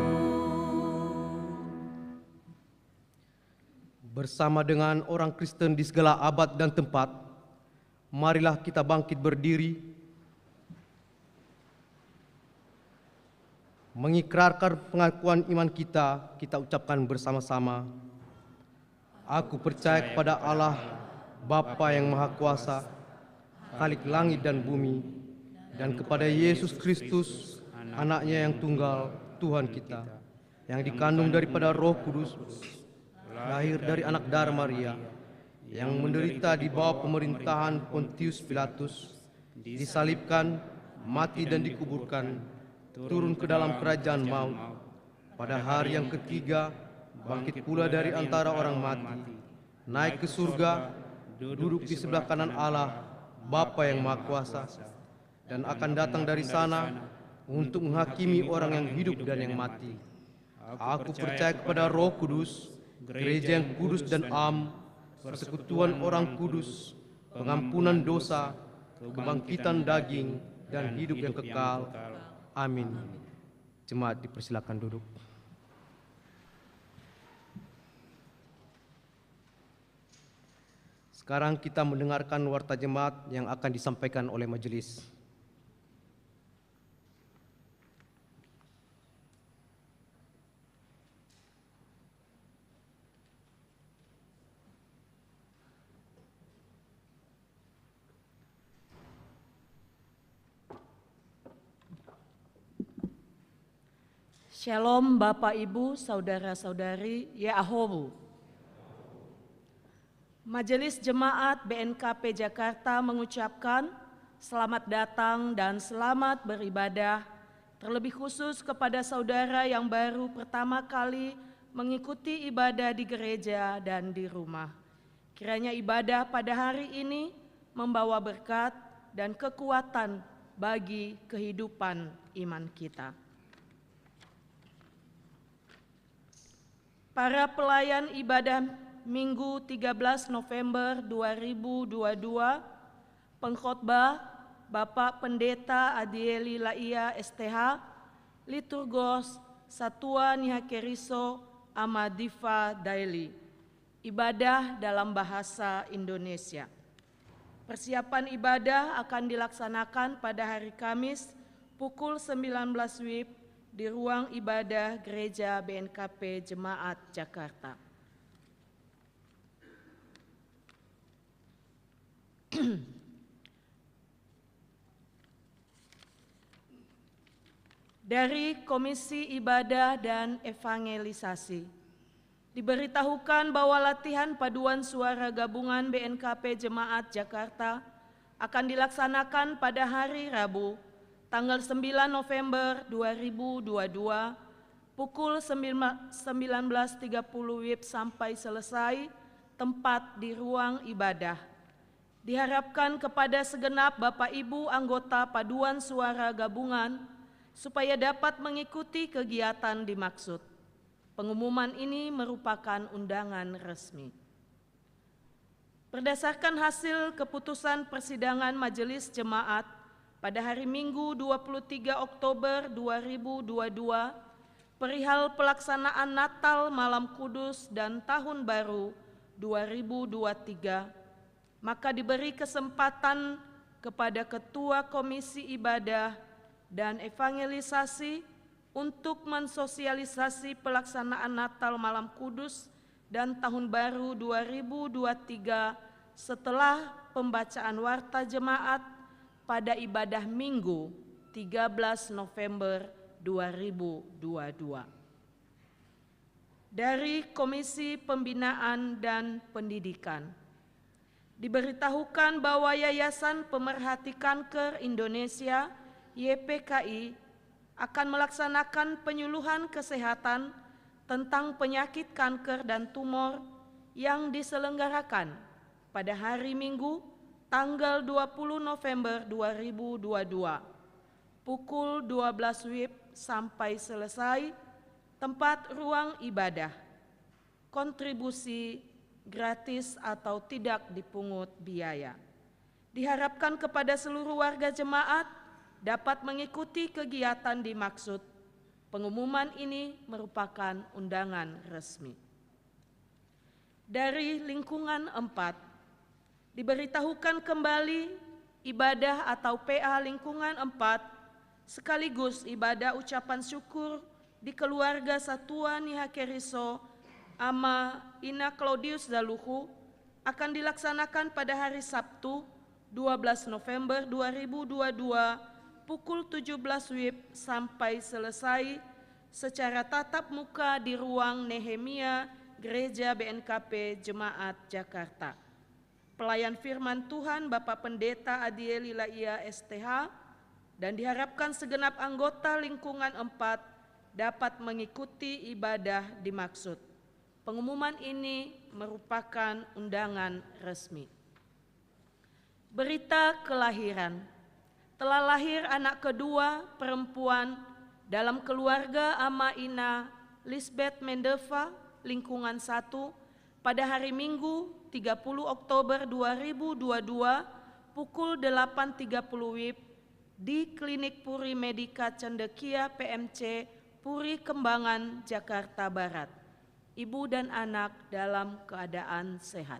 Bersama dengan orang Kristen di segala abad dan tempat, marilah kita bangkit berdiri, mengikrarkan pengakuan iman kita ucapkan bersama-sama. Aku percaya kepada Allah, Bapa yang Maha Kuasa, Khalik langit dan bumi, dan kepada Yesus Kristus, Anaknya yang tunggal, Tuhan kita, yang dikandung daripada Roh Kudus, lahir dari anak darah Maria, yang menderita di bawah pemerintahan Pontius Pilatus, disalibkan, mati dan dikuburkan, turun ke dalam kerajaan maut, pada hari yang ketiga bangkit pula dari antara orang mati, naik ke surga, duduk di sebelah kanan Allah, Bapa yang Maha Kuasa, dan akan datang dari sana untuk menghakimi orang yang hidup dan yang mati. Aku percaya kepada Roh Kudus, gereja yang kudus dan am, persekutuan orang kudus, pengampunan dosa, kebangkitan daging, dan hidup yang kekal. Amin. Jemaat dipersilakan duduk. Sekarang kita mendengarkan warta jemaat yang akan disampaikan oleh majelis. Shalom Bapak Ibu, Saudara-saudari, Yahowu. Majelis Jemaat BNKP Jakarta mengucapkan selamat datang dan selamat beribadah, terlebih khusus kepada saudara yang baru pertama kali mengikuti ibadah di gereja dan di rumah. Kiranya ibadah pada hari ini membawa berkat dan kekuatan bagi kehidupan iman kita. Para pelayan ibadah Minggu 13 November 2022, pengkhotbah Bapak Pendeta Adieli Laia STH, liturgos Satua Nihakeriso Amadiva Daily, ibadah dalam bahasa Indonesia. Persiapan ibadah akan dilaksanakan pada hari Kamis pukul 19 WIB di ruang ibadah Gereja BNKP Jemaat Jakarta. Dari Komisi Ibadah dan Evangelisasi, diberitahukan bahwa latihan paduan suara gabungan BNKP Jemaat Jakarta akan dilaksanakan pada hari Rabu, tanggal 9 November 2022, pukul 19.30 WIB sampai selesai, tempat di ruang ibadah. Diharapkan kepada segenap Bapak Ibu anggota paduan suara gabungan, supaya dapat mengikuti kegiatan dimaksud. Pengumuman ini merupakan undangan resmi. Berdasarkan hasil keputusan persidangan Majelis Jemaat pada hari Minggu 23 Oktober 2022, perihal pelaksanaan Natal, Malam Kudus, dan Tahun Baru 2023, maka diberi kesempatan kepada Ketua Komisi Ibadah dan Evangelisasi untuk mensosialisasi pelaksanaan Natal, Malam Kudus, dan Tahun Baru 2023 setelah pembacaan warta jemaat pada ibadah Minggu 13 November 2022. Dari Komisi Pembinaan dan Pendidikan, diberitahukan bahwa Yayasan Pemerhati Kanker Indonesia YPKI akan melaksanakan penyuluhan kesehatan tentang penyakit kanker dan tumor yang diselenggarakan pada hari Minggu tanggal 20 November 2022, pukul 12 WIB sampai selesai, tempat ruang ibadah. Kontribusi gratis atau tidak dipungut biaya. Diharapkan kepada seluruh warga jemaat dapat mengikuti kegiatan dimaksud. Pengumuman ini merupakan undangan resmi. Dari lingkungan 4, diberitahukan kembali ibadah atau PA lingkungan 4 sekaligus ibadah ucapan syukur di keluarga Satua Nihakeriso Ama Ina Claudius Daluhu akan dilaksanakan pada hari Sabtu 12 November 2022 pukul 17 WIB sampai selesai secara tatap muka di ruang Nehemia Gereja BNKP Jemaat Jakarta. Pelayan firman Tuhan Bapak Pendeta Adieli Laia STH, dan diharapkan segenap anggota lingkungan 4 dapat mengikuti ibadah dimaksud. Pengumuman ini merupakan undangan resmi. Berita kelahiran. Telah lahir anak kedua perempuan dalam keluarga Amaina Lisbeth Mendeva, lingkungan 1, pada hari Minggu 30 Oktober 2022 pukul 8.30 WIB di Klinik Puri Medika Cendekia PMC Puri Kembangan, Jakarta Barat. Ibu dan anak dalam keadaan sehat.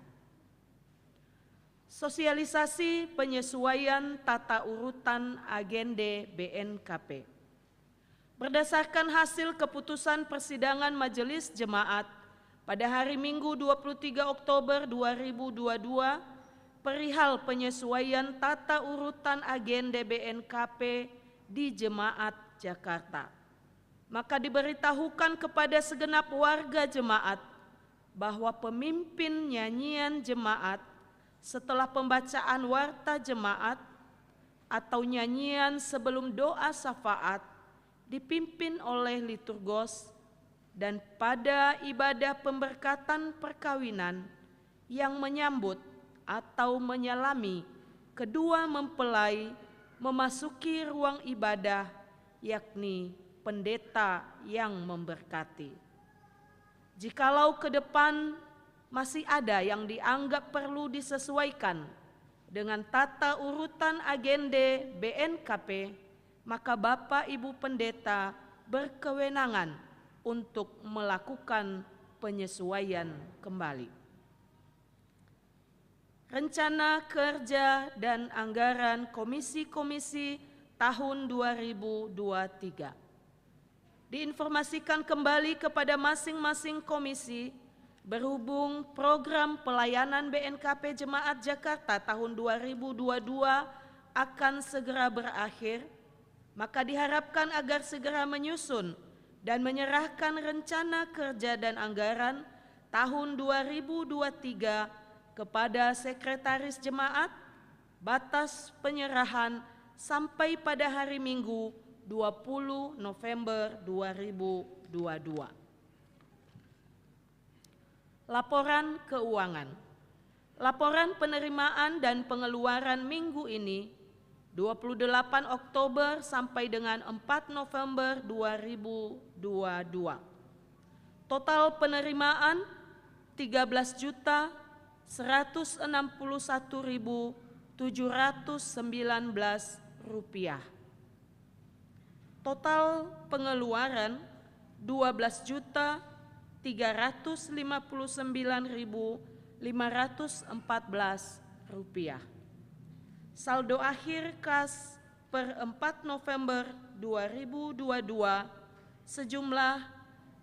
Sosialisasi penyesuaian tata urutan agenda BNKP. Berdasarkan hasil keputusan persidangan Majelis Jemaat pada hari Minggu 23 Oktober 2022 perihal penyesuaian tata urutan agenda BNKP di Jemaat Jakarta, maka diberitahukan kepada segenap warga jemaat bahwa pemimpin nyanyian jemaat setelah pembacaan warta jemaat atau nyanyian sebelum doa syafaat dipimpin oleh liturgos, dan pada ibadah pemberkatan perkawinan yang menyambut atau menyalami kedua mempelai memasuki ruang ibadah, yakni pendeta yang memberkati. Jikalau ke depan masih ada yang dianggap perlu disesuaikan dengan tata urutan agenda BNKP, maka Bapak Ibu Pendeta berkewenangan untuk melakukan penyesuaian kembali. Rencana kerja dan anggaran komisi-komisi tahun 2023. Diinformasikan kembali kepada masing-masing komisi berhubung program pelayanan BNKP Jemaat Jakarta tahun 2022 akan segera berakhir, maka diharapkan agar segera menyusun dan menyerahkan rencana kerja dan anggaran tahun 2023 kepada Sekretaris Jemaat. Batas penyerahan sampai pada hari Minggu 20 November 2022. Laporan keuangan. Laporan penerimaan dan pengeluaran minggu ini 28 Oktober sampai dengan 4 November 2022. Total penerimaan 13.161.719 rupiah. Total pengeluaran 12.359.514 rupiah. Saldo akhir kas per 4 November 2022 sejumlah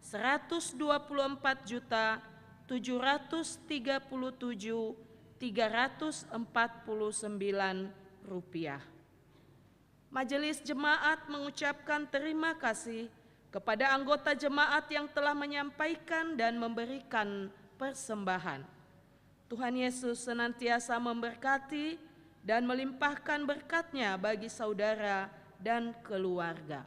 124.737.349 rupiah. Majelis Jemaat mengucapkan terima kasih kepada anggota jemaat yang telah menyampaikan dan memberikan persembahan. Tuhan Yesus senantiasa memberkati dan melimpahkan berkat-Nya bagi saudara dan keluarga.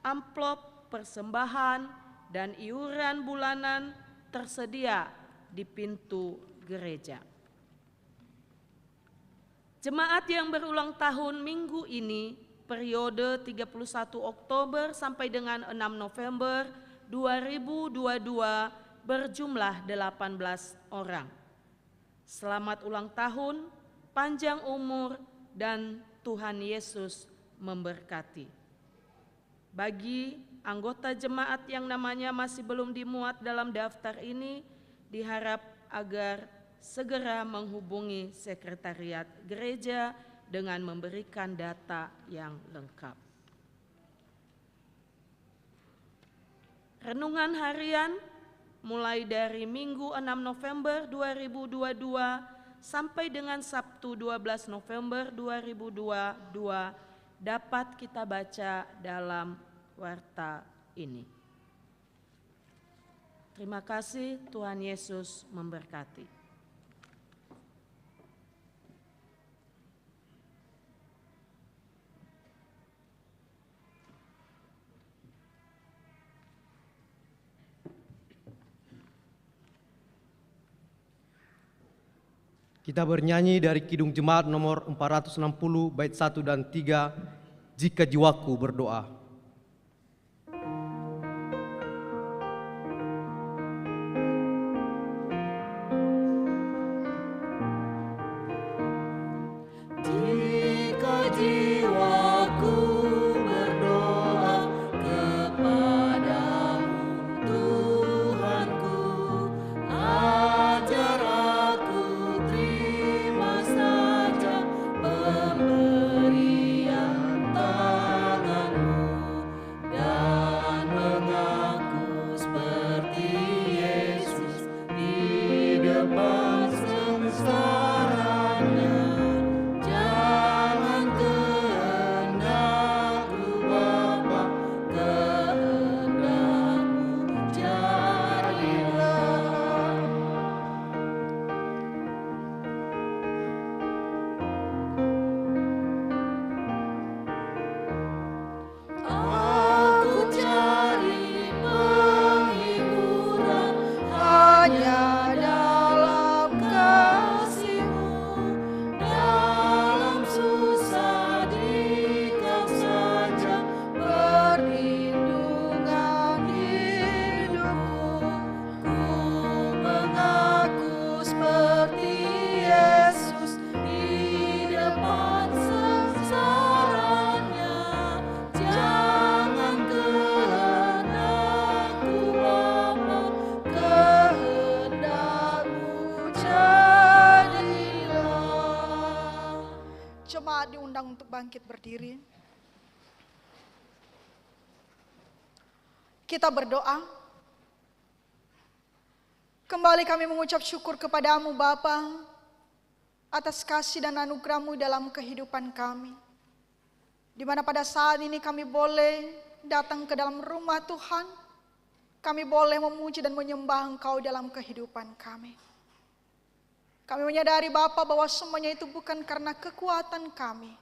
Amplop persembahan dan iuran bulanan tersedia di pintu gereja. Jemaat yang berulang tahun minggu ini periode 31 Oktober sampai dengan 6 November 2022 berjumlah 18 orang. Selamat ulang tahun, panjang umur, dan Tuhan Yesus memberkati. Bagi anggota jemaat yang namanya masih belum dimuat dalam daftar ini, diharap agar segera menghubungi sekretariat gereja dengan memberikan data yang lengkap. Renungan harian mulai dari Minggu 6 November 2022 sampai dengan Sabtu 12 November 2022 dapat kita baca dalam warta ini. Terima kasih, Tuhan Yesus memberkati. Kita bernyanyi dari Kidung Jemaat nomor 460 bait 1 dan 3, Jika Jiwaku Berdoa. Jika jiwaku berdoa kepadamu, Tuhanku, ajar aku terima saja pemberian tanganmu dan mengaku seperti Yesus di depan sengsaranya. Jangan kehendakku Bapa, kehendakmu jadilah. Aku cari penghiburan hanya dalam kasih-Mu, dalam susah di Kau saja perlindungan hidupku. Ku mengaku seperti Yesus di depan sengsaranya. Jangan kehendakku Bapa, kehendakmu jadilah. Jemaat diundang untuk bangkit berdiri. Kita berdoa. Kembali kami mengucap syukur kepadamu Bapa atas kasih dan anugerah-Mu dalam kehidupan kami. Di mana pada saat ini kami boleh datang ke dalam rumah Tuhan. Kami boleh memuji dan menyembah Engkau dalam kehidupan kami. Kami menyadari Bapa bahwa semuanya itu bukan karena kekuatan kami,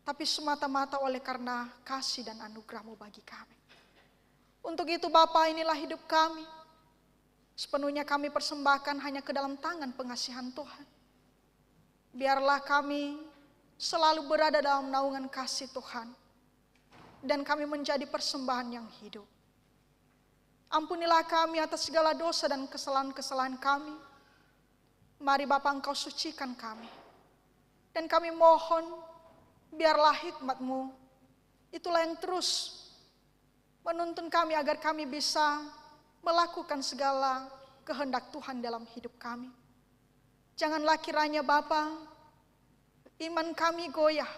tapi semata-mata oleh karena kasih dan anugerah-Mu bagi kami. Untuk itu Bapa, inilah hidup kami. Sepenuhnya kami persembahkan hanya ke dalam tangan pengasihan Tuhan. Biarlah kami selalu berada dalam naungan kasih Tuhan, dan kami menjadi persembahan yang hidup. Ampunilah kami atas segala dosa dan kesalahan-kesalahan kami. Mari Bapa, Engkau sucikan kami. Dan kami mohon, biarlah hikmat-Mu itulah yang terus menuntun kami agar kami bisa melakukan segala kehendak Tuhan dalam hidup kami. Janganlah kiranya Bapa, iman kami goyah.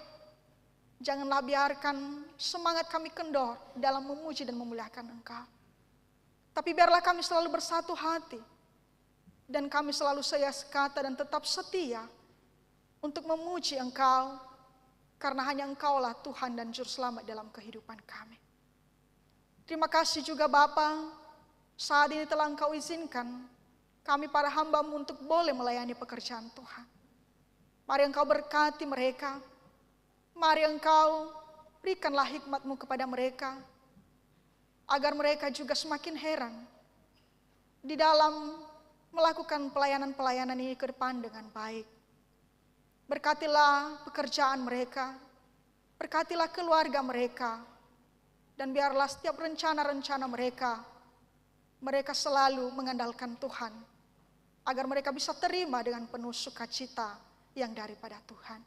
Janganlah biarkan semangat kami kendor dalam memuji dan memuliakan Engkau. Tapi biarlah kami selalu bersatu hati. Dan kami selalu sekata dan tetap setia untuk memuji Engkau, karena hanya Engkaulah Tuhan dan Juru Selamat dalam kehidupan kami. Terima kasih juga Bapa, saat ini telah Engkau izinkan kami para hamba-Mu untuk boleh melayani pekerjaan Tuhan. Mari Engkau berkati mereka, mari Engkau berikanlah hikmat-Mu kepada mereka, agar mereka juga semakin heran di dalam melakukan pelayanan-pelayanan ini ke depan dengan baik. Berkatilah pekerjaan mereka, berkatilah keluarga mereka, dan biarlah setiap rencana-rencana mereka selalu mengandalkan Tuhan, agar mereka bisa terima dengan penuh sukacita yang daripada Tuhan.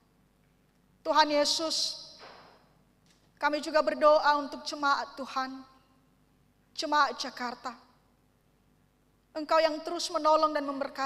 Tuhan Yesus, kami juga berdoa untuk jemaat Tuhan, jemaat Jakarta. Engkau yang terus menolong dan memberkati